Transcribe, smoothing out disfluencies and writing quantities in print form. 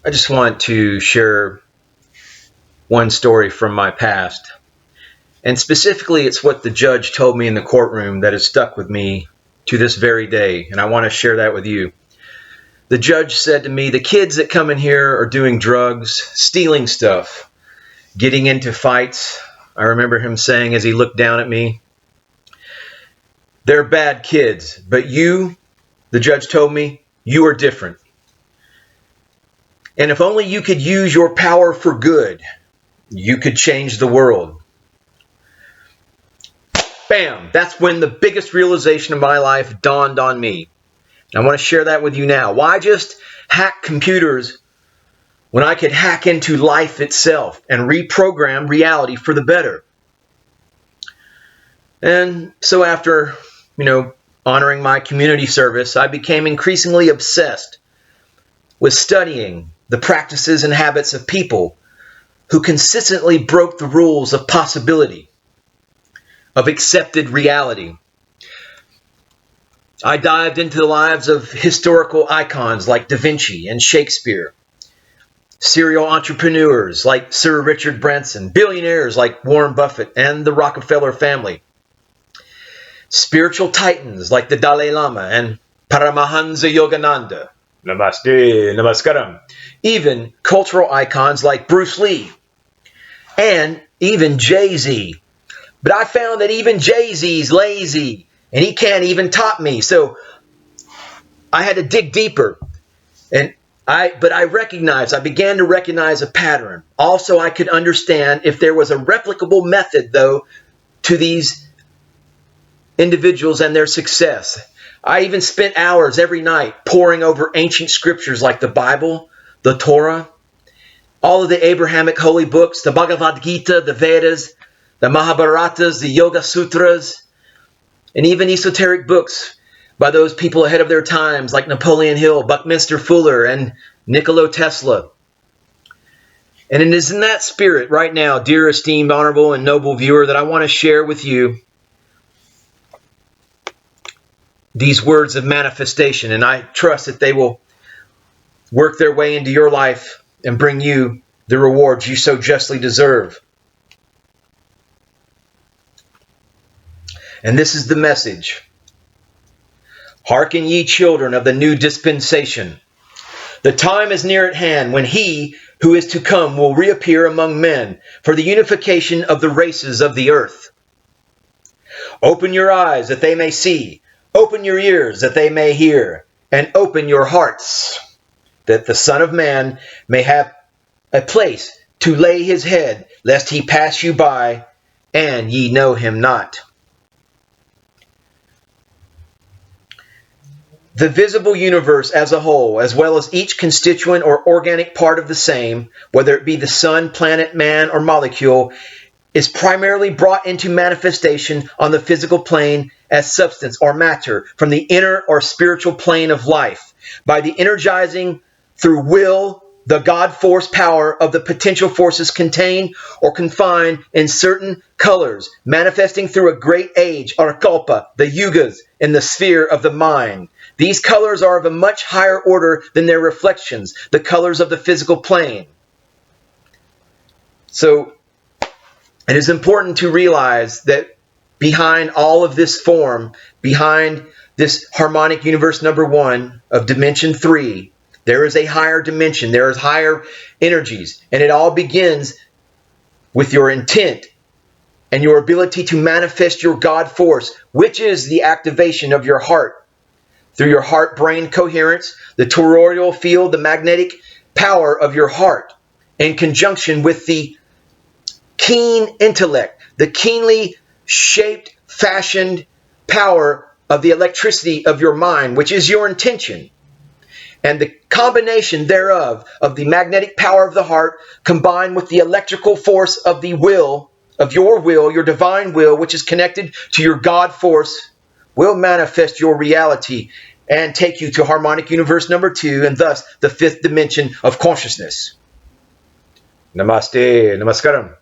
I just want to share one story from my past. And specifically, it's what the judge told me in the courtroom that has stuck with me to this very day. And I want to share that with you. The judge said to me, the kids that come in here are doing drugs, stealing stuff, getting into fights. I remember him saying as he looked down at me, they're bad kids, but you, the judge told me, you are different. And if only you could use your power for good, you could change the world. Bam! That's when the biggest realization of my life dawned on me. I want to share that with you now. Why just hack computers when I could hack into life itself and reprogram reality for the better? And so after, honoring my community service, I became increasingly obsessed with studying the practices and habits of people who consistently broke the rules of possibility, of accepted reality. I dived into the lives of historical icons like Da Vinci and Shakespeare, serial entrepreneurs like Sir Richard Branson, billionaires like Warren Buffett and the Rockefeller family, spiritual titans like the Dalai Lama and Paramahansa Yogananda, Namaste, Namaskaram, even cultural icons like Bruce Lee, and even Jay-Z. But I found that even Jay-Z's lazy, and he can't even top me. So I had to dig deeper. But I began to recognize a pattern. Also, I could understand if there was a replicable method, though, to these individuals and their success. I even spent hours every night poring over ancient scriptures like the Bible, the Torah, all of the Abrahamic holy books, the Bhagavad Gita, the Vedas, the Mahabharatas, the Yoga Sutras, and even esoteric books by those people ahead of their times like Napoleon Hill, Buckminster Fuller, and Nikola Tesla. And it is in that spirit right now, dear esteemed, honorable, and noble viewer, that I want to share with you these words of manifestation. And I trust that they will work their way into your life and bring you the rewards you so justly deserve. And this is the message. Hearken ye children of the new dispensation. The time is near at hand when he who is to come will reappear among men for the unification of the races of the earth. Open your eyes that they may see. Open your ears that they may hear. And open your hearts that the Son of Man may have a place to lay his head, lest he pass you by, and ye know him not. The visible universe as a whole, as well as each constituent or organic part of the same, whether it be the sun, planet, man, or molecule, is primarily brought into manifestation on the physical plane as substance or matter from the inner or spiritual plane of life by the energizing through will the God force power of the potential forces contained or confined in certain colors, manifesting through a great age, or kalpa, the yugas, in the sphere of the mind. These colors are of a much higher order than their reflections, the colors of the physical plane. So it is important to realize that behind all of this form, behind this harmonic universe number 1 of dimension 3, there is a higher dimension, there is higher energies, and it all begins with your intent and your ability to manifest your God force, which is the activation of your heart. Through your heart-brain coherence, the toroidal field, the magnetic power of your heart, in conjunction with the keen intellect, the keenly shaped, fashioned power of the electricity of your mind, which is your intention. And the combination thereof, of the magnetic power of the heart, combined with the electrical force of the will, of your will, your divine will, which is connected to your God force, will manifest your reality and take you to harmonic universe number 2, and thus the 5th dimension of consciousness. Namaste, Namaskaram.